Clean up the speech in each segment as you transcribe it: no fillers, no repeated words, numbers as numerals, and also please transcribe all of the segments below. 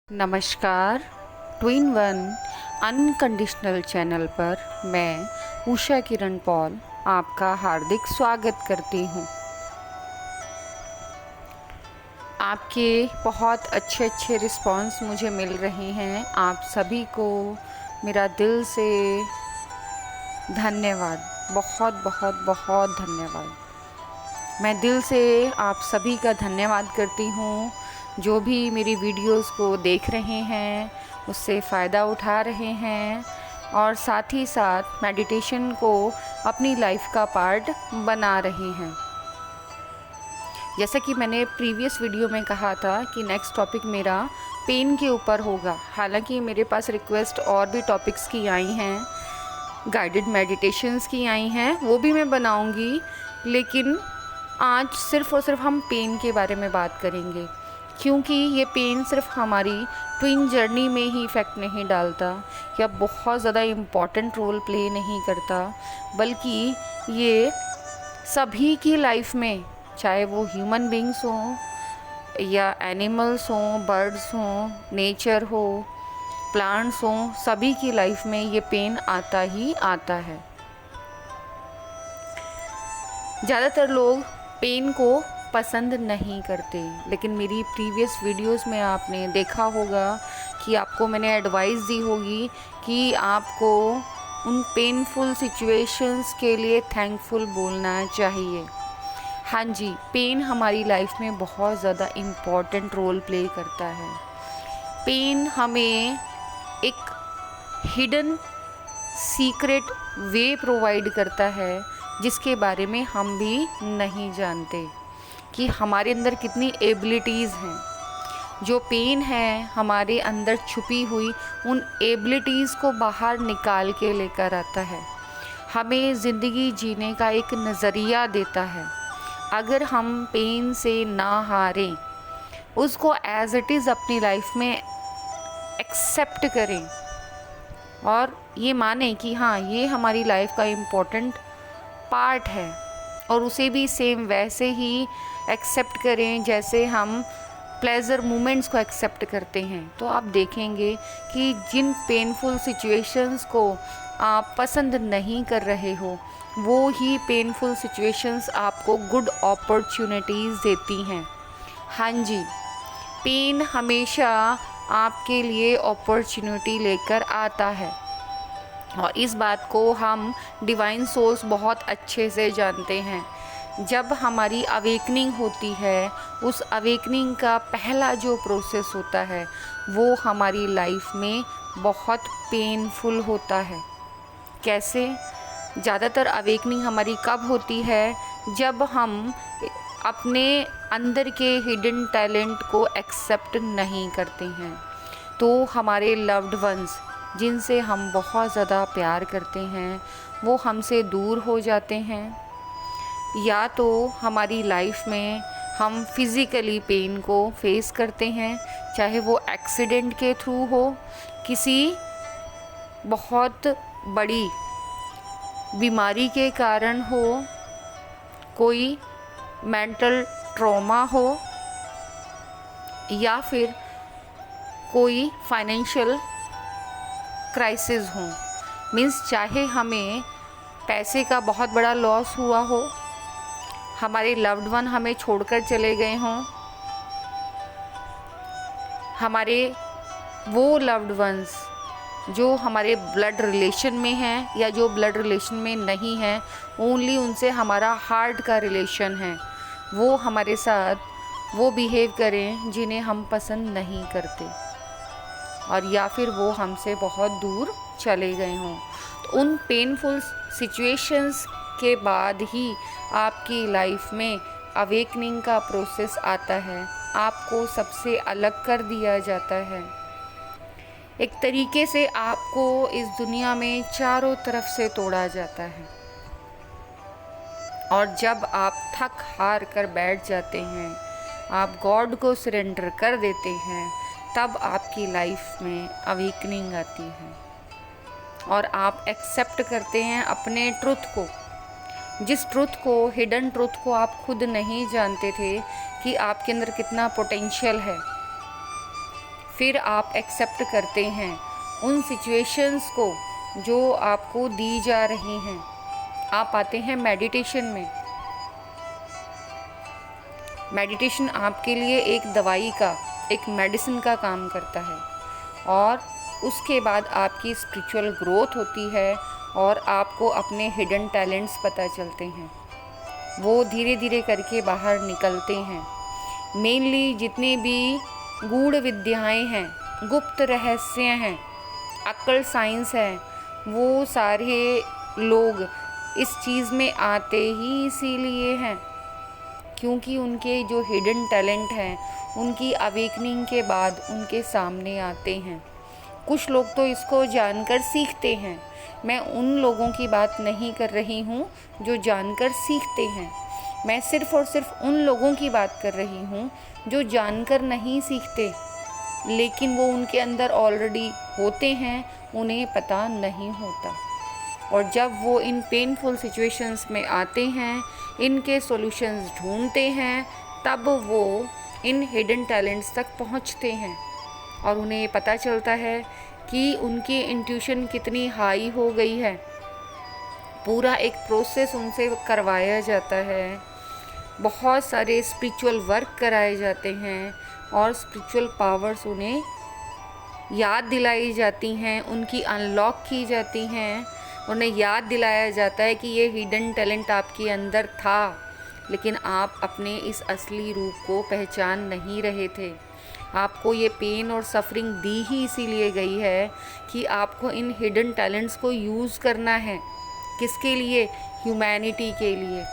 नमस्कार। Twin one unconditional channel पर मैं उषा किरण पॉल आपका हार्दिक स्वागत करती हूँ। आपके बहुत अच्छे रिस्पांस मुझे मिल रहे हैं। आप सभी को मेरा दिल से धन्यवाद, बहुत धन्यवाद। मैं दिल से आप सभी का धन्यवाद करती हूँ जो भी मेरी वीडियोस को देख रहे हैं, उससे फ़ायदा उठा रहे हैं और साथ ही साथ मेडिटेशन को अपनी लाइफ का पार्ट बना रहे हैं। जैसा कि मैंने प्रीवियस वीडियो में कहा था कि नेक्स्ट टॉपिक मेरा पेन के ऊपर होगा। हालांकि मेरे पास रिक्वेस्ट और भी टॉपिक्स की आई हैं, गाइडेड मेडिटेशंस की आई हैं, वो भी मैं बनाऊंगी, लेकिन आज सिर्फ़ और सिर्फ हम पेन के बारे में बात करेंगे, क्योंकि ये पेन सिर्फ हमारी ट्विन जर्नी में ही इफ़ेक्ट नहीं डालता या बहुत ज़्यादा इम्पॉर्टेंट रोल प्ले नहीं करता, बल्कि ये सभी की लाइफ में, चाहे वो ह्यूमन बींग्स हों या एनिमल्स हों, बर्ड्स हों, नेचर हो, प्लांट्स हों, सभी की लाइफ में ये पेन आता ही आता है। ज़्यादातर लोग पेन को पसंद नहीं करते, लेकिन मेरी प्रीवियस वीडियोस में आपने देखा होगा कि आपको मैंने एडवाइस दी होगी कि आपको उन पेनफुल सिचुएशंस के लिए थैंकफुल बोलना चाहिए। हाँ जी, पेन हमारी लाइफ में बहुत ज़्यादा इम्पॉर्टेंट रोल प्ले करता है। पेन हमें एक हिडन सीक्रेट वे प्रोवाइड करता है जिसके बारे में हम भी नहीं जानते कि हमारे अंदर कितनी एबिलिटीज़ हैं। जो पेन है हमारे अंदर छुपी हुई उन एबिलिटीज़ को बाहर निकाल के लेकर आता है, हमें ज़िंदगी जीने का एक नज़रिया देता है। अगर हम पेन से ना हारें, उसको एज़ इट इज़ अपनी लाइफ में एक्सेप्ट करें और ये माने कि हाँ, ये हमारी लाइफ का इम्पोर्टेंट पार्ट है, और उसे भी सेम वैसे ही एक्सेप्ट करें जैसे हम प्लेजर मोमेंट्स को एक्सेप्ट करते हैं, तो आप देखेंगे कि जिन पेनफुल सिचुएशंस को आप पसंद नहीं कर रहे हो, वो ही पेनफुल सिचुएशंस आपको गुड अपॉर्चुनिटीज़ देती हैं। हाँ जी, पेन हमेशा आपके लिए अपॉर्चुनिटी लेकर आता है, और इस बात को हम डिवाइन सोल्स बहुत अच्छे से जानते हैं। जब हमारी अवेकनिंग होती है, उस अवेकनिंग का पहला जो प्रोसेस होता है वो हमारी लाइफ में बहुत पेनफुल होता है। कैसे? ज़्यादातर अवेकनिंग हमारी कब होती है? जब हम अपने अंदर के हिडन टैलेंट को एक्सेप्ट नहीं करते हैं, तो हमारे लव्ड वंस जिनसे हम बहुत ज़्यादा प्यार करते हैं वो हमसे दूर हो जाते हैं, या तो हमारी लाइफ में हम फिज़िकली पेन को फेस करते हैं, चाहे वो एक्सीडेंट के थ्रू हो, किसी बहुत बड़ी बीमारी के कारण हो, कोई मेंटल ट्रॉमा हो, या फिर कोई फाइनेंशियल क्राइसिस हो। मीन्स चाहे हमें पैसे का बहुत बड़ा लॉस हुआ हो, हमारे लव्ड वन हमें छोड़कर चले गए हों, हमारे वो लव्ड वंस जो हमारे ब्लड रिलेशन में हैं या जो ब्लड रिलेशन में नहीं हैं, ओनली उनसे हमारा हार्ट का रिलेशन है, वो हमारे साथ वो बिहेव करें जिन्हें हम पसंद नहीं करते, और या फिर वो हमसे बहुत दूर चले गए हों, तो उन पेनफुल सिचुएशंस के बाद ही आपकी लाइफ में अवेकनिंग का प्रोसेस आता है। आपको सबसे अलग कर दिया जाता है। एक तरीके से आपको इस दुनिया में चारों तरफ से तोड़ा जाता है, और जब आप थक हार कर बैठ जाते हैं, आप गॉड को सरेंडर कर देते हैं, तब आपकी लाइफ में अवेकनिंग आती है और आप एक्सेप्ट करते हैं अपने ट्रुथ को, जिस ट्रुथ को, हिडन ट्रुथ को आप खुद नहीं जानते थे कि आपके अंदर कितना पोटेंशियल है। फिर आप एक्सेप्ट करते हैं उन सिचुएशंस को जो आपको दी जा रही हैं। आप आते हैं मेडिटेशन में। मेडिटेशन आपके लिए एक दवाई का, एक मेडिसिन का काम करता है, और उसके बाद आपकी स्पिरिचुअल ग्रोथ होती है और आपको अपने हिडन टैलेंट्स पता चलते हैं। वो धीरे धीरे करके बाहर निकलते हैं। मेनली जितने भी गूढ़ विद्याएं हैं, गुप्त रहस्य हैं, अक्ल साइंस है, वो सारे लोग इस चीज़ में आते ही इसीलिए हैं क्योंकि उनके जो हिडन टैलेंट हैं उनकी अवेकनिंग के बाद उनके सामने आते हैं। कुछ लोग तो इसको जानकर सीखते हैं। मैं उन लोगों की बात नहीं कर रही हूँ जो जानकर सीखते हैं। मैं सिर्फ़ और सिर्फ उन लोगों की बात कर रही हूँ जो जानकर नहीं सीखते, लेकिन वो उनके अंदर ऑलरेडी होते हैं, उन्हें पता नहीं होता। और जब वो इन पेनफुल सिचुएशंस में आते हैं, इनके सॉल्यूशंस ढूंढते हैं, तब वो इन हिडन टैलेंट्स तक पहुंचते हैं और उन्हें ये पता चलता है कि उनकी इंट्यूशन कितनी हाई हो गई है। पूरा एक प्रोसेस उनसे करवाया जाता है, बहुत सारे स्पिरिचुअल वर्क कराए जाते हैं और स्पिरिचुअल पावर्स उन्हें याद दिलाई जाती हैं, उनकी अनलॉक की जाती हैं। उन्हें याद दिलाया जाता है कि ये हिडन टैलेंट आपके अंदर था, लेकिन आप अपने इस असली रूप को पहचान नहीं रहे थे। आपको ये पेन और सफरिंग दी ही इसीलिए गई है कि आपको इन हिडन टैलेंट्स को यूज़ करना है। किसके लिए? ह्यूमैनिटी के लिए।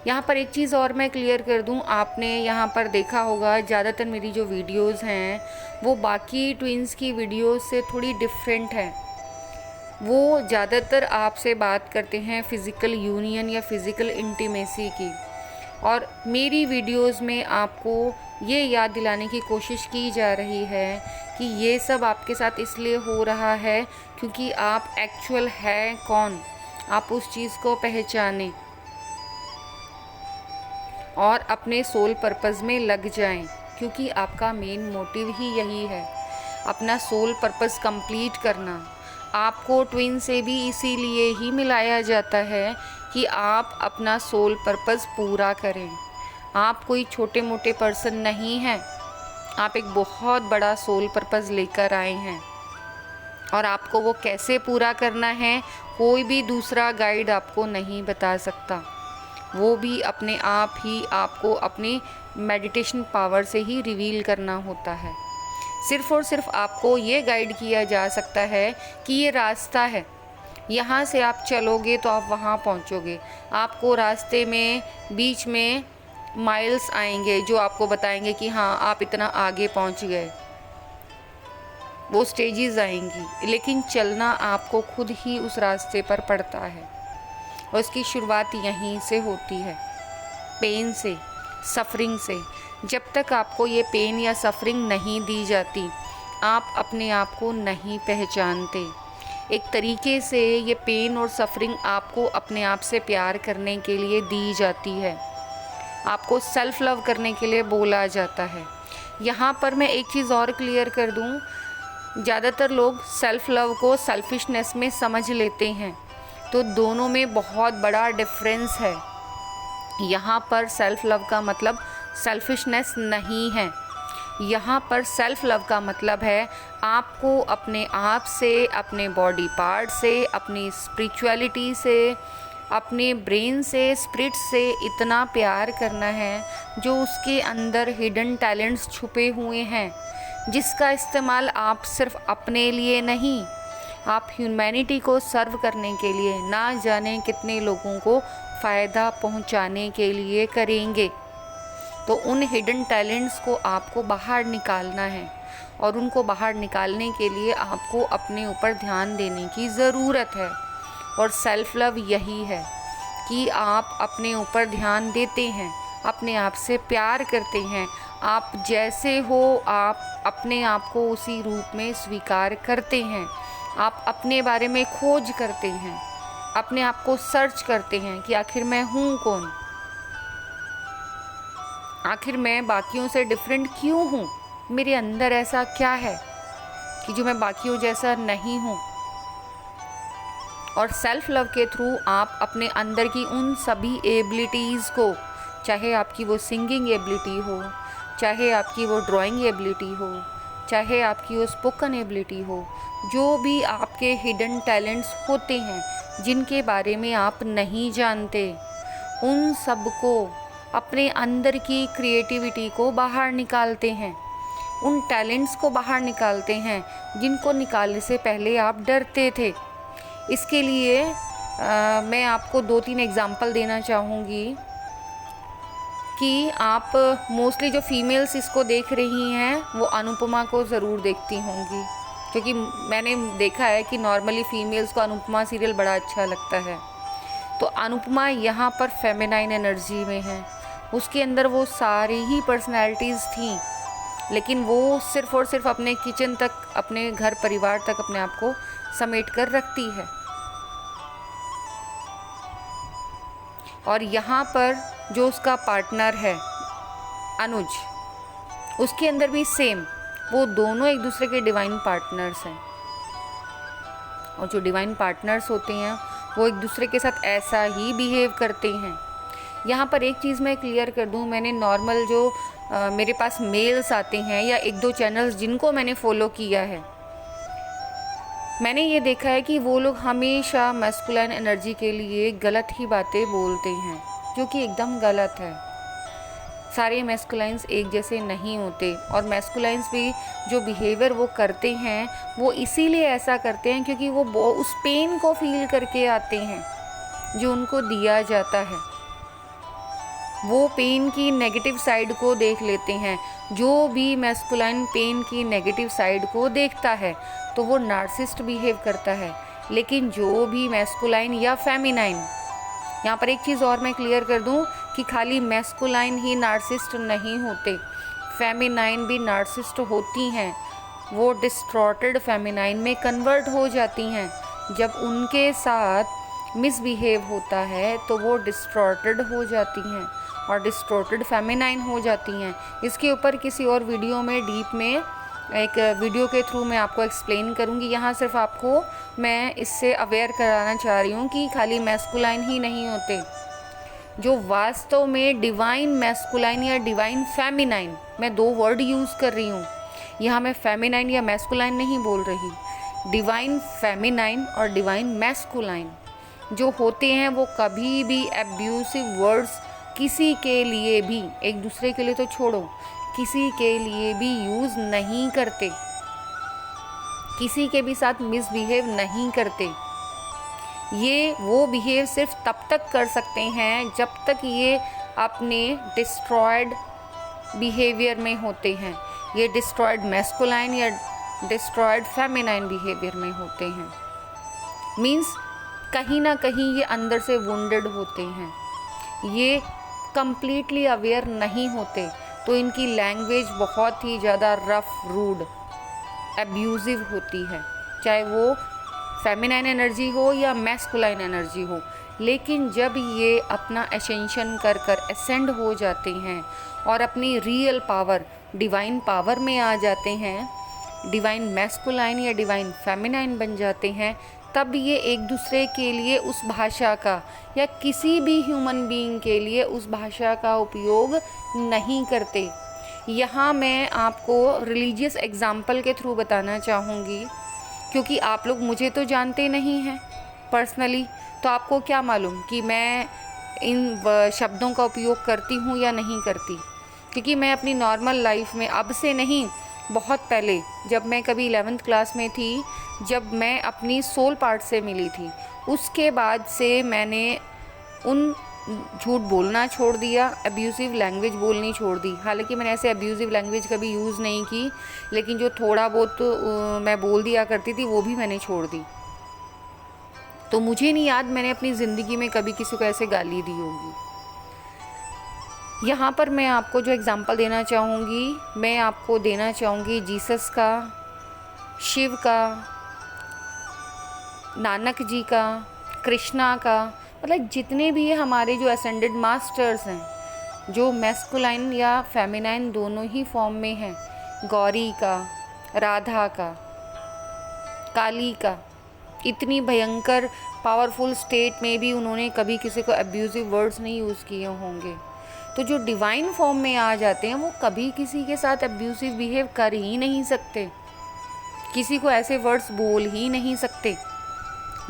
यहाँ पर एक चीज़ और मैं क्लियर कर दूँ, आपने यहाँ पर देखा होगा ज़्यादातर मेरी जो वीडियोस हैं वो बाकी ट्विंस की वीडियोस से थोड़ी डिफरेंट है। वो ज़्यादातर आपसे बात करते हैं फ़िज़िकल यूनियन या फ़िज़िकल इंटीमेसी की, और मेरी वीडियोस में आपको ये याद दिलाने की कोशिश की जा रही है कि ये सब आपके साथ इसलिए हो रहा है क्योंकि आप एक्चुअल है कौन, आप उस चीज़ को पहचानें और अपने सोल पर्पज़ में लग जाएं, क्योंकि आपका मेन मोटिव ही यही है, अपना सोल पर्पज़ कंप्लीट करना। आपको ट्विन से भी इसीलिए ही मिलाया जाता है कि आप अपना सोल पर्पज़ पूरा करें। आप कोई छोटे मोटे पर्सन नहीं हैं, आप एक बहुत बड़ा सोल पर्पज़ लेकर आए हैं, और आपको वो कैसे पूरा करना है कोई भी दूसरा गाइड आपको नहीं बता सकता। वो भी अपने आप ही आपको अपनी मेडिटेशन पावर से ही रिवील करना होता है। सिर्फ़ और सिर्फ आपको ये गाइड किया जा सकता है कि ये रास्ता है, यहाँ से आप चलोगे तो आप वहाँ पहुँचोगे। आपको रास्ते में बीच में माइल्स आएंगे जो आपको बताएंगे कि हाँ आप इतना आगे पहुँच गए, वो स्टेजेस आएंगी, लेकिन चलना आपको खुद ही उस रास्ते पर पड़ता है। और इसकी शुरुआत यहीं से होती है, पेन से, सफरिंग से। जब तक आपको ये पेन या सफरिंग नहीं दी जाती, आप अपने आप को नहीं पहचानते। एक तरीके से ये पेन और सफरिंग आपको अपने आप से प्यार करने के लिए दी जाती है, आपको सेल्फ लव करने के लिए बोला जाता है। यहाँ पर मैं एक चीज़ और क्लियर कर दूँ, ज़्यादातर लोग सेल्फ लव को सेल्फिशनेस में समझ लेते हैं, तो दोनों में बहुत बड़ा डिफरेंस है। यहाँ पर सेल्फ लव का मतलब सेल्फिशनेस नहीं है। यहाँ पर सेल्फ लव का मतलब है आपको अपने आप से, अपने बॉडी पार्ट से, अपनी स्पिरिचुअलिटी से, अपने ब्रेन से, स्पिरिट से इतना प्यार करना है जो उसके अंदर हिडन टैलेंट्स छुपे हुए हैं, जिसका इस्तेमाल आप सिर्फ अपने लिए नहीं, आप ह्यूमैनिटी को सर्व करने के लिए, ना जाने कितने लोगों को फ़ायदा पहुंचाने के लिए करेंगे। तो उन हिडन टैलेंट्स को आपको बाहर निकालना है, और उनको बाहर निकालने के लिए आपको अपने ऊपर ध्यान देने की ज़रूरत है। और सेल्फ लव यही है कि आप अपने ऊपर ध्यान देते हैं, अपने आप से प्यार करते हैं, आप जैसे हो आप अपने आप को उसी रूप में स्वीकार करते हैं, आप अपने बारे में खोज करते हैं, अपने आप को सर्च करते हैं कि आखिर मैं हूँ कौन, आखिर मैं बाकियों से डिफरेंट क्यों हूँ, मेरे अंदर ऐसा क्या है कि जो मैं बाकियों जैसा नहीं हूँ। और सेल्फ लव के थ्रू आप अपने अंदर की उन सभी एबिलिटीज़ को, चाहे आपकी वो सिंगिंग एबिलिटी हो, चाहे आपकी वो ड्राइंग एबिलिटी हो, चाहे आपकी वो स्पोकन एबिलिटी हो, जो भी आपके हिडन टैलेंट्स होते हैं जिनके बारे में आप नहीं जानते, उन सब को, अपने अंदर की क्रिएटिविटी को बाहर निकालते हैं, उन टैलेंट्स को बाहर निकालते हैं जिनको निकालने से पहले आप डरते थे। इसके लिए मैं आपको 2-3 एग्जाम्पल देना चाहूँगी कि आप मोस्टली जो फीमेल्स इसको देख रही हैं वो अनुपमा को ज़रूर देखती होंगी, क्योंकि मैंने देखा है कि नॉर्मली फ़ीमेल्स को अनुपमा सीरियल बड़ा अच्छा लगता है। तो अनुपमा यहाँ पर फेमिनाइन एनर्जी में है, उसके अंदर वो सारी ही पर्सनैलिटीज़ थी, लेकिन वो सिर्फ़ और सिर्फ अपने किचन तक, अपने घर परिवार तक अपने आप को समेट कर रखती है। और यहाँ पर जो उसका पार्टनर है अनुज, उसके अंदर भी सेम, वो दोनों एक दूसरे के डिवाइन पार्टनर्स हैं। और जो डिवाइन पार्टनर्स होते हैं वो एक दूसरे के साथ ऐसा ही बिहेव करते हैं। यहाँ पर एक चीज़ मैं क्लियर कर दूँ, मैंने नॉर्मल जो मेरे पास मेल्स आते हैं या 1-2 चैनल्स जिनको मैंने फॉलो किया है, मैंने ये देखा है कि वो लोग हमेशा मैस्कुलाइन एनर्जी के लिए गलत ही बातें बोलते हैं, जो कि एकदम गलत है। सारे मैस्कुलाइंस एक जैसे नहीं होते, और मैस्कुलाइंस भी जो बिहेवियर वो करते हैं वो इसीलिए ऐसा करते हैं क्योंकि वो उस पेन को फील करके आते हैं जो उनको दिया जाता है। वो पेन की नेगेटिव साइड को देख लेते हैं। जो भी मैस्कुलाइन पेन की नेगेटिव साइड को देखता है तो वो नार्सिस्ट बिहेव करता है। लेकिन जो भी मैस्कुलाइन या फेमिनाइन, यहाँ पर एक चीज़ और मैं क्लियर कर दूँ कि खाली मैस्कुलाइन ही नार्सिस्ट नहीं होते, फेमिनाइन भी नार्सिस्ट होती हैं। वो डिस्टॉर्टेड फेमिनाइन में कन्वर्ट हो जाती हैं। जब उनके साथ मिसबिहेव होता है तो वो डिस्टॉर्टेड हो जाती हैं और डिस्टॉर्टेड फेमिनाइन हो जाती हैं। इसके ऊपर किसी और वीडियो में डीप में एक वीडियो के थ्रू मैं आपको एक्सप्लेन करूँगी। यहाँ सिर्फ आपको मैं इससे अवेयर कराना चाह रही हूँ कि खाली मैस्कुलाइन ही नहीं होते, जो वास्तव में डिवाइन मैस्कुलाइन या डिवाइन फेमिनाइन, मैं 2 वर्ड यूज़ कर रही हूँ यहाँ, मैं फेमिनाइन या मैस्कुलाइन नहीं बोल रही, डिवाइन फेमिनाइन और डिवाइन मैस्कुलाइन जो होते हैं वो कभी भी एब्यूसिव वर्ड्स किसी के लिए भी, एक दूसरे के लिए तो छोड़ो, किसी के लिए भी यूज़ नहीं करते, किसी के भी साथ मिसबिहेव नहीं करते। ये वो बिहेव सिर्फ तब तक कर सकते हैं जब तक ये अपने डिस्ट्रॉयड बिहेवियर में होते हैं, ये डिस्ट्रॉयड मैस्कुलाइन या डिस्ट्रॉयड फेमिनाइन बिहेवियर में होते हैं। मीन्स कहीं ना कहीं ये अंदर से वुंडेड होते हैं, ये कंप्लीटली अवेयर नहीं होते, तो इनकी लैंग्वेज बहुत ही ज़्यादा रफ, रूड, एब्यूज़िव होती है, चाहे वो फेमिनाइन एनर्जी हो या मैस्कुलाइन एनर्जी हो। लेकिन जब ये अपना एसेंशन कर कर एसेंड हो जाते हैं और अपनी रियल पावर, डिवाइन पावर में आ जाते हैं, डिवाइन मैस्कुलाइन या डिवाइन फेमिनाइन बन जाते हैं, तब ये एक दूसरे के लिए उस भाषा का या किसी भी ह्यूमन बीइंग के लिए उस भाषा का उपयोग नहीं करते। यहाँ मैं आपको रिलीजियस एग्जाम्पल के थ्रू बताना चाहूँगी, क्योंकि आप लोग मुझे तो जानते नहीं हैं पर्सनली, तो आपको क्या मालूम कि मैं इन शब्दों का उपयोग करती हूँ या नहीं करती। क्योंकि मैं अपनी नॉर्मल लाइफ में, अब से नहीं, बहुत पहले जब मैं कभी 11th क्लास में थी, जब मैं अपनी सोल पार्ट से मिली थी, उसके बाद से मैंने उन झूठ बोलना छोड़ दिया, अब्यूज़िव लैंग्वेज बोलनी छोड़ दी। हालांकि मैंने ऐसे अब्यूज़िव लैंग्वेज कभी यूज़ नहीं की, लेकिन जो थोड़ा बहुत मैं बोल दिया करती थी वो भी मैंने छोड़ दी। तो मुझे नहीं याद मैंने अपनी ज़िंदगी में कभी किसी को ऐसे गाली दी होगी। यहाँ पर मैं आपको जो एग्ज़ाम्पल देना चाहूँगी, मैं आपको देना चाहूँगी जीसस का, शिव का, नानक जी का, कृष्णा का, मतलब जितने भी हमारे जो असेंडेड मास्टर्स हैं, जो मैस्कुलाइन या फेमिनाइन दोनों ही फॉर्म में हैं, गौरी का, राधा का, काली का, इतनी भयंकर पावरफुल स्टेट में भी उन्होंने कभी किसी को अब्यूज़िव वर्ड्स नहीं यूज़ किए होंगे। तो जो डिवाइन फॉर्म में आ जाते हैं वो कभी किसी के साथ अब्यूसिव बिहेव कर ही नहीं सकते, किसी को ऐसे वर्ड्स बोल ही नहीं सकते।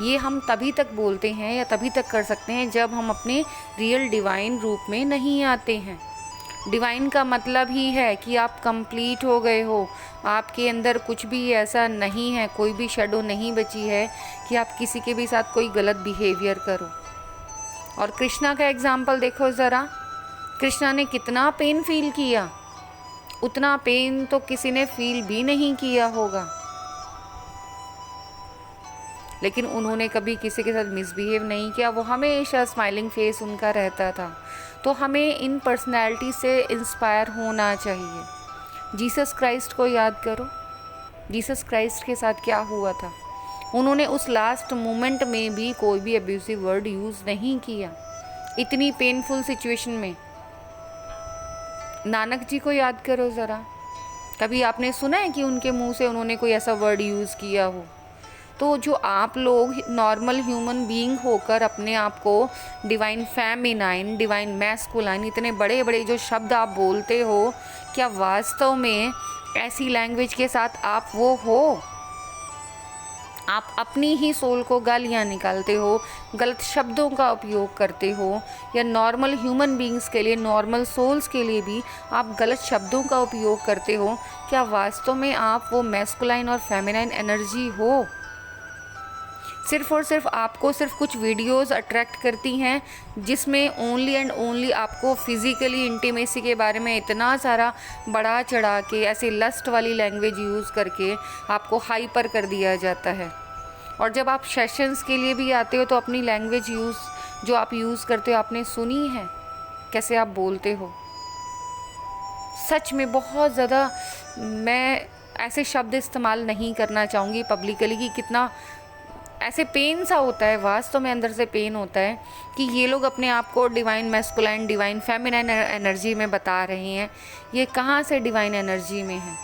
ये हम तभी तक बोलते हैं या तभी तक कर सकते हैं जब हम अपने रियल डिवाइन रूप में नहीं आते हैं। डिवाइन का मतलब ही है कि आप कंप्लीट हो गए हो, आपके अंदर कुछ भी ऐसा नहीं है, कोई भी शैडो नहीं बची है कि आप किसी के भी साथ कोई गलत बिहेवियर करो। और कृष्णा का एग्जाम्पल देखो ज़रा, कृष्णा ने कितना पेन फील किया, उतना पेन तो किसी ने फील भी नहीं किया होगा, लेकिन उन्होंने कभी किसी के साथ मिसबिहेव नहीं किया। वो हमेशा स्माइलिंग फेस उनका रहता था। तो हमें इन पर्सनैलिटी से इंस्पायर होना चाहिए। जीसस क्राइस्ट को याद करो, जीसस क्राइस्ट के साथ क्या हुआ था। उन्होंने उस लास्ट मोमेंट में भी कोई भी अब्यूसिव वर्ड यूज़ नहीं किया, इतनी पेनफुल सिचुएशन में। नानक जी को याद करो ज़रा, कभी आपने सुना है कि उनके मुंह से उन्होंने कोई ऐसा वर्ड यूज़ किया हो। तो जो आप लोग नॉर्मल ह्यूमन बीइंग होकर अपने आप को डिवाइन फेमिनाइन, डिवाइन मैस्कुलाइन, इतने बड़े बड़े जो शब्द आप बोलते हो, क्या वास्तव में ऐसी लैंग्वेज के साथ आप वो हो? आप अपनी ही सोल को गालियाँ निकालते हो, गलत शब्दों का उपयोग करते हो, या नॉर्मल ह्यूमन बीइंग्स के लिए, नॉर्मल सोल्स के लिए भी आप गलत शब्दों का उपयोग करते हो। क्या वास्तव में आप वो मैस्कुलाइन और फेमिनाइन एनर्जी हो? सिर्फ़ और सिर्फ आपको सिर्फ कुछ वीडियोस अट्रैक्ट करती हैं जिसमें ओनली एंड ओनली आपको फिज़िकली इंटीमेसी के बारे में इतना सारा बढ़ा चढ़ा के ऐसे लस्ट वाली लैंग्वेज यूज़ करके आपको हाइपर कर दिया जाता है। और जब आप सेशंस के लिए भी आते हो तो अपनी लैंग्वेज जो आप यूज़ करते हो आपने सुनी है, कैसे आप बोलते हो। सच में बहुत ज़्यादा मैं ऐसे शब्द इस्तेमाल नहीं करना चाहूँगी पब्लिकली कि कितना ऐसे पेन सा होता है, वास्तव में अंदर से पेन होता है कि ये लोग अपने आप को divine masculine, divine feminine energy में बता रहे हैं। ये कहाँ से डिवाइन एनर्जी में है?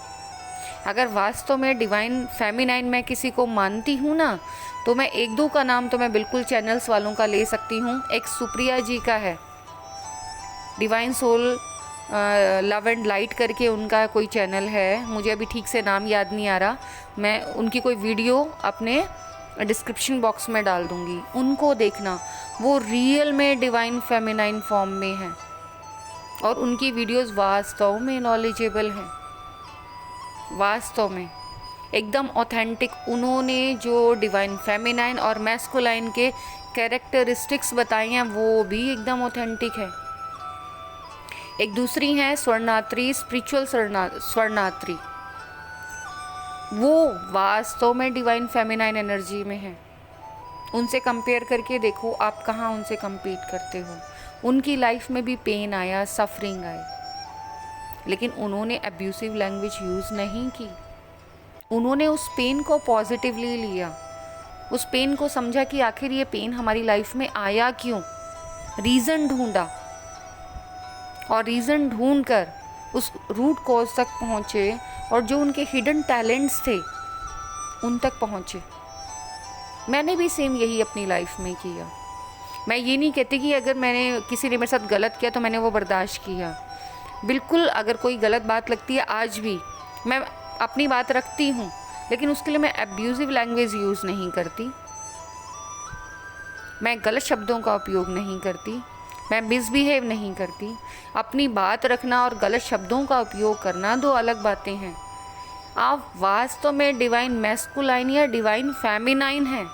अगर वास्तव में डिवाइन फेमिनाइन मैं किसी को मानती हूँ ना, तो मैं एक दो का नाम तो मैं बिल्कुल चैनल्स वालों का ले सकती हूँ। एक सुप्रिया जी का है, divine soul love and light करके उनका कोई चैनल है, मुझे अभी ठीक से नाम याद नहीं आ रहा। मैं उनकी कोई वीडियो अपने डिस्क्रिप्शन बॉक्स में डाल दूंगी, उनको देखना। वो रियल में डिवाइन फेमिनाइन फॉर्म में है और उनकी वीडियोस वास्तव में नॉलेजेबल हैं, वास्तव में एकदम ऑथेंटिक। उन्होंने जो डिवाइन फेमिनाइन और मैस्कुलाइन के कैरेक्टरिस्टिक्स बताए हैं वो भी एकदम ऑथेंटिक है। एक दूसरी है स्वर्णात्री, स्पिरिचुअल स्वर्णात्री, वो वास्तव में डिवाइन फेमिनाइन एनर्जी में है। उनसे कंपेयर करके देखो आप कहाँ उनसे कम्पीट करते हो। उनकी लाइफ में भी पेन आया, सफरिंग आई, लेकिन उन्होंने अब्यूसिव लैंग्वेज यूज़ नहीं की। उन्होंने उस पेन को पॉजिटिवली लिया, उस पेन को समझा कि आखिर ये पेन हमारी लाइफ में आया क्यों, रीज़न ढूंढा और रीज़न ढूंढकर उस रूट कॉज तक पहुँचे और जो उनके हिडन टैलेंट्स थे उन तक पहुँचे। मैंने भी सेम यही अपनी लाइफ में किया। मैं ये नहीं कहती कि अगर मैंने किसी ने मेरे साथ गलत किया तो मैंने वो बर्दाश्त किया। बिल्कुल, अगर कोई गलत बात लगती है आज भी मैं अपनी बात रखती हूँ, लेकिन उसके लिए मैं अब्यूज़िव लैंग्वेज यूज़ नहीं करती, मैं गलत शब्दों का उपयोग नहीं करती, मैं मिसबिहेव नहीं करती। अपनी बात रखना और गलत शब्दों का उपयोग करना दो अलग बातें हैं। आप वास्तव में डिवाइन मैस्कुलाइन या डिवाइन फेमिनाइन हैं।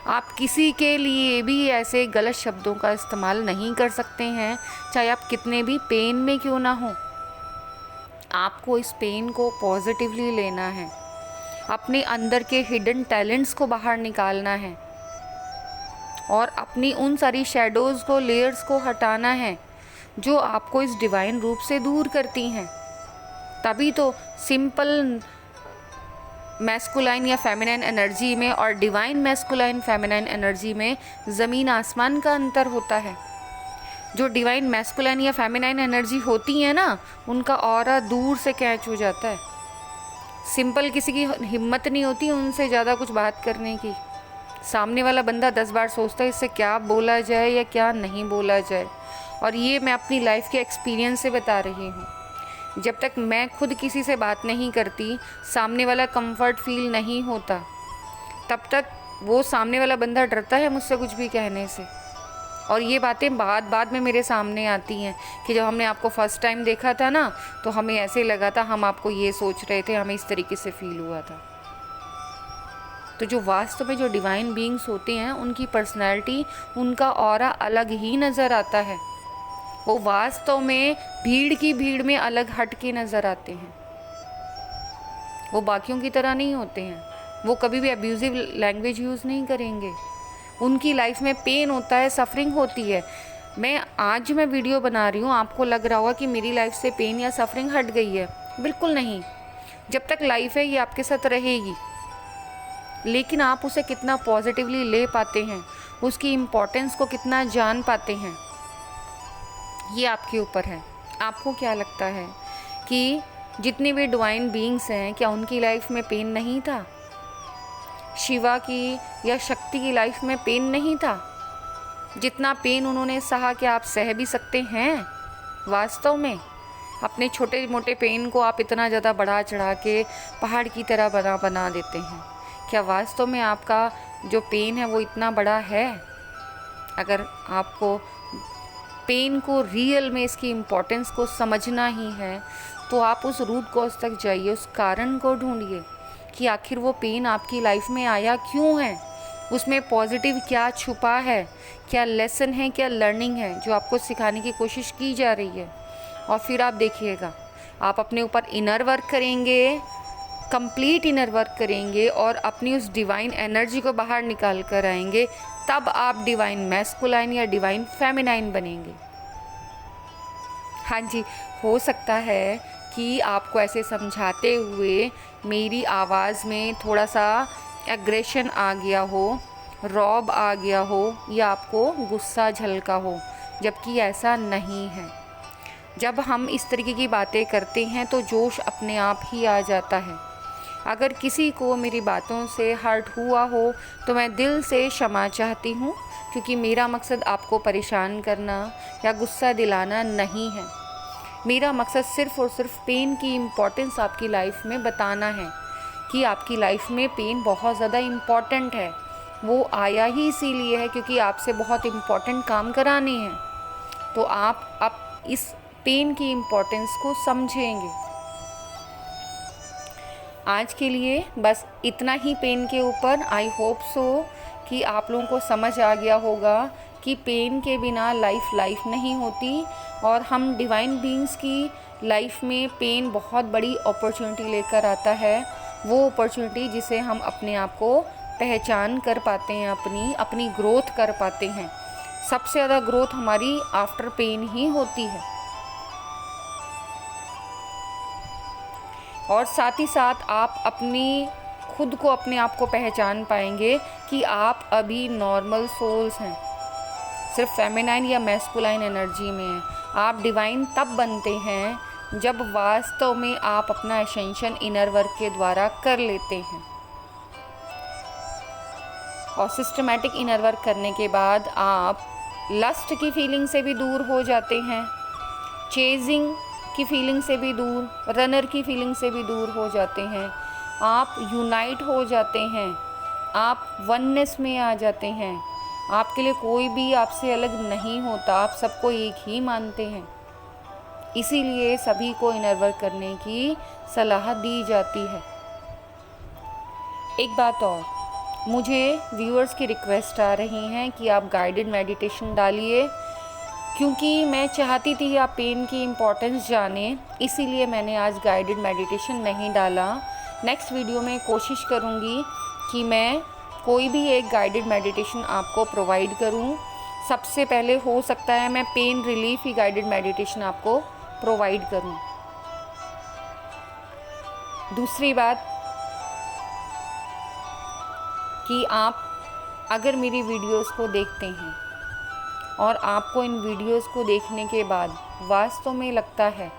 आप किसी के लिए भी ऐसे गलत शब्दों का इस्तेमाल नहीं कर सकते हैं, चाहे आप कितने भी पेन में क्यों ना हो। आपको इस पेन को पॉजिटिवली लेना है, अपने अंदर के हिडन टैलेंट्स को बाहर निकालना है और अपनी उन सारी शैडोज़ को, लेयर्स को हटाना है जो आपको इस डिवाइन रूप से दूर करती हैं। तभी तो सिंपल मैस्कुलाइन या फेमिनाइन एनर्जी में और डिवाइन मैस्कुलाइन फेमिनाइन एनर्जी में ज़मीन आसमान का अंतर होता है। जो डिवाइन मैस्कुलाइन या फेमिनाइन एनर्जी होती है ना, उनका ऑरा दूर से कैच हो जाता है, सिंपल किसी की हिम्मत नहीं होती उनसे ज़्यादा कुछ बात करने की। सामने वाला बंदा 10 बार सोचता है इससे क्या बोला जाए या क्या नहीं बोला जाए। और ये मैं अपनी लाइफ के एक्सपीरियंस से बता रही हूँ। जब तक मैं खुद किसी से बात नहीं करती, सामने वाला कंफर्ट फील नहीं होता, तब तक वो सामने वाला बंदा डरता है मुझसे कुछ भी कहने से। और ये बातें बाद में मेरे सामने आती हैं कि जब हमने आपको फ़र्स्ट टाइम देखा था ना, तो हमें ऐसे लगा था, हम आपको ये सोच रहे थे, हमें इस तरीके से फील हुआ था। तो जो वास्तव में जो डिवाइन बीइंग्स होते हैं, उनकी पर्सनैलिटी, उनका ऑरा अलग ही नज़र आता है। वो वास्तव में भीड़ की भीड़ में अलग हट के नज़र आते हैं। वो बाकियों की तरह नहीं होते हैं। वो कभी भी अब्यूज़िव लैंग्वेज यूज़ नहीं करेंगे। उनकी लाइफ में पेन होता है, सफरिंग होती है। आज मैं वीडियो बना रही हूँ, आपको लग रहा होगा कि मेरी लाइफ से पेन या सफरिंग हट गई है। बिल्कुल नहीं। जब तक लाइफ है ये आपके साथ रहेगी, लेकिन आप उसे कितना पॉजिटिवली ले पाते हैं, उसकी इम्पोर्टेंस को कितना जान पाते हैं, ये आपके ऊपर है। आपको क्या लगता है कि जितने भी डिवाइन बीइंग्स हैं, क्या उनकी लाइफ में पेन नहीं था? शिवा की या शक्ति की लाइफ में पेन नहीं था? जितना पेन उन्होंने सहा, क्या आप सह भी सकते हैं? वास्तव में अपने छोटे मोटे पेन को आप इतना ज़्यादा बढ़ा चढ़ा के पहाड़ की तरह बना देते हैं। क्या वास्तव में आपका जो पेन है वो इतना बड़ा है? अगर आपको पेन को रियल में, इसकी इम्पोर्टेंस को समझना ही है, तो आप उस रूट कॉज तक जाइए, उस कारण को ढूंढिए कि आखिर वो पेन आपकी लाइफ में आया क्यों है, उसमें पॉजिटिव क्या छुपा है, क्या लेसन है, क्या लर्निंग है जो आपको सिखाने की कोशिश की जा रही है। और फिर आप देखिएगा, आप अपने ऊपर इनर वर्क करेंगे, कंप्लीट इनर वर्क करेंगे और अपनी उस डिवाइन एनर्जी को बाहर निकाल कर आएंगे, तब आप डिवाइन मैस्कुलाइन या डिवाइन फेमिनाइन बनेंगे। हाँ जी, हो सकता है कि आपको ऐसे समझाते हुए मेरी आवाज़ में थोड़ा सा एग्रेशन आ गया हो, रौब आ गया हो, या आपको गुस्सा झलका हो, जबकि ऐसा नहीं है। जब हम इस तरीके की बातें करते हैं तो जोश अपने आप ही आ जाता है। अगर किसी को मेरी बातों से हर्ट हुआ हो तो मैं दिल से क्षमा चाहती हूँ, क्योंकि मेरा मकसद आपको परेशान करना या गुस्सा दिलाना नहीं है। मेरा मकसद सिर्फ़ और सिर्फ पेन की इम्पोर्टेंस आपकी लाइफ में बताना है कि आपकी लाइफ में पेन बहुत ज़्यादा इम्पॉर्टेंट है। वो आया ही इसीलिए है क्योंकि आपसे बहुत इम्पॉर्टेंट काम कराने हैं। तो आप अब इस पेन की इम्पोर्टेंस को समझेंगे। आज के लिए बस इतना ही पेन के ऊपर। आई होप सो कि आप लोगों को समझ आ गया होगा कि पेन के बिना लाइफ नहीं होती, और हम डिवाइन बीइंग्स की लाइफ में पेन बहुत बड़ी अपॉर्चुनिटी लेकर आता है। वो अपॉर्चुनिटी जिसे हम अपने आप को पहचान कर पाते हैं, अपनी ग्रोथ कर पाते हैं। सबसे ज़्यादा ग्रोथ हमारी आफ्टर पेन ही होती है। और साथ ही साथ आप खुद को अपने आप को पहचान पाएंगे कि आप अभी नॉर्मल सोल्स हैं, सिर्फ फेमिनाइन या मैस्कुलाइन एनर्जी में हैं। आप डिवाइन तब बनते हैं जब वास्तव में आप अपना एसेंशन इनर वर्क के द्वारा कर लेते हैं। और सिस्टमैटिक इनर वर्क करने के बाद आप लस्ट की फीलिंग से भी दूर हो जाते हैं, चेजिंग की फीलिंग से भी दूर, रनर की फीलिंग से भी दूर हो जाते हैं। आप यूनाइट हो जाते हैं, आप वननेस में आ जाते हैं। आपके लिए कोई भी आपसे अलग नहीं होता, आप सबको एक ही मानते हैं। इसीलिए सभी को इनर वर्क करने की सलाह दी जाती है। एक बात और, मुझे व्यूअर्स की रिक्वेस्ट आ रही हैं कि आप गाइडेड मेडिटेशन डालिए, क्योंकि मैं चाहती थी आप पेन की इम्पोर्टेंस जानें, इसीलिए मैंने आज गाइडेड मेडिटेशन नहीं डाला। नेक्स्ट वीडियो में कोशिश करूँगी कि मैं कोई भी एक गाइडेड मेडिटेशन आपको प्रोवाइड करूं। सबसे पहले हो सकता है मैं पेन रिलीफ ही गाइडेड मेडिटेशन आपको प्रोवाइड करूं। दूसरी बात कि आप अगर मेरी वीडियोस को देखते हैं और आपको इन वीडियोस को देखने के बाद वास्तव में लगता है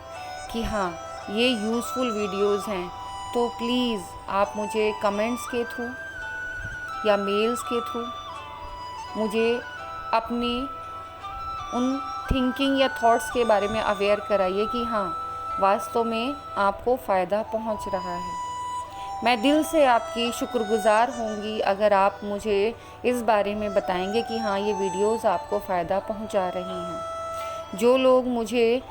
कि हाँ, ये यूज़फुल वीडियोस हैं, तो प्लीज़ आप मुझे कमेंट्स के थ्रू या मेल्स के थ्रू मुझे अपनी उन थिंकिंग या थॉट्स के बारे में अवेयर कराइए कि हाँ, वास्तव में आपको फ़ायदा पहुंच रहा है। मैं दिल से आपकी शुक्रगुज़ार होंगी अगर आप मुझे इस बारे में बताएंगे कि हाँ, ये वीडियोस आपको फ़ायदा पहुंचा रही हैं। जो लोग मुझे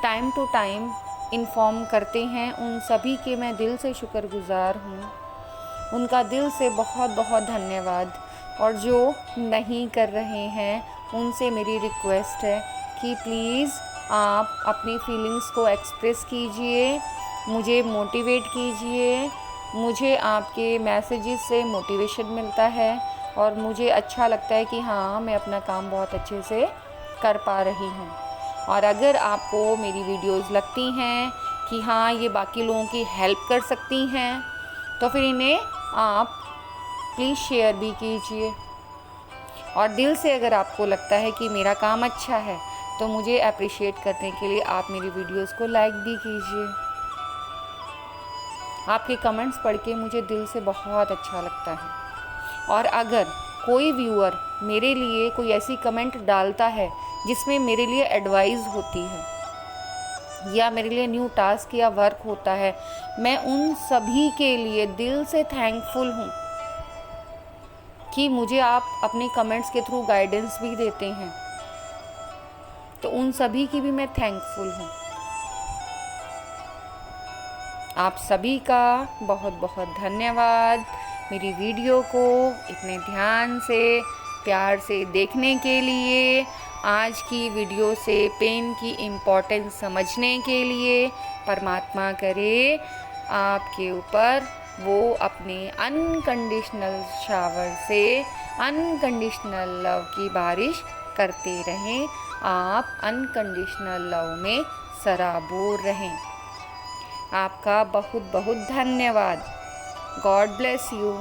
टाइम टू टाइम इन्फॉर्म करते हैं, उन सभी के मैं दिल से शुक्रगुज़ार हूँ। उनका दिल से बहुत बहुत धन्यवाद। और जो नहीं कर रहे हैं, उनसे मेरी रिक्वेस्ट है कि प्लीज़ आप अपनी फीलिंग्स को एक्सप्रेस कीजिए, मुझे मोटिवेट कीजिए। मुझे आपके मैसेजेस से मोटिवेशन मिलता है और मुझे अच्छा लगता है कि हाँ, मैं अपना काम बहुत अच्छे से कर पा रही हूँ। और अगर आपको मेरी वीडियोस लगती हैं कि हाँ, ये बाकी लोगों की हेल्प कर सकती हैं, तो फिर इन्हें आप प्लीज़ शेयर भी कीजिए। और दिल से अगर आपको लगता है कि मेरा काम अच्छा है, तो मुझे अप्रिशिएट करने के लिए आप मेरी वीडियोस को लाइक भी कीजिए। आपके कमेंट्स पढ़ के मुझे दिल से बहुत अच्छा लगता है। और अगर कोई व्यूअर मेरे लिए कोई ऐसी कमेंट डालता है जिसमें मेरे लिए एडवाइस होती है या मेरे लिए न्यू टास्क या वर्क होता है, मैं उन सभी के लिए दिल से थैंकफुल हूँ कि मुझे आप अपने कमेंट्स के थ्रू गाइडेंस भी देते हैं। तो उन सभी की भी मैं थैंकफुल हूँ। आप सभी का बहुत बहुत धन्यवाद मेरी वीडियो को इतने ध्यान से प्यार से देखने के लिए, आज की वीडियो से पेन की इम्पोर्टेंस समझने के लिए। परमात्मा करे आपके ऊपर वो अपने अनकंडीशनल शावर से अनकंडीशनल लव की बारिश करते रहें। आप अनकंडीशनल लव में सराबोर रहें। आपका बहुत बहुत धन्यवाद। God bless you.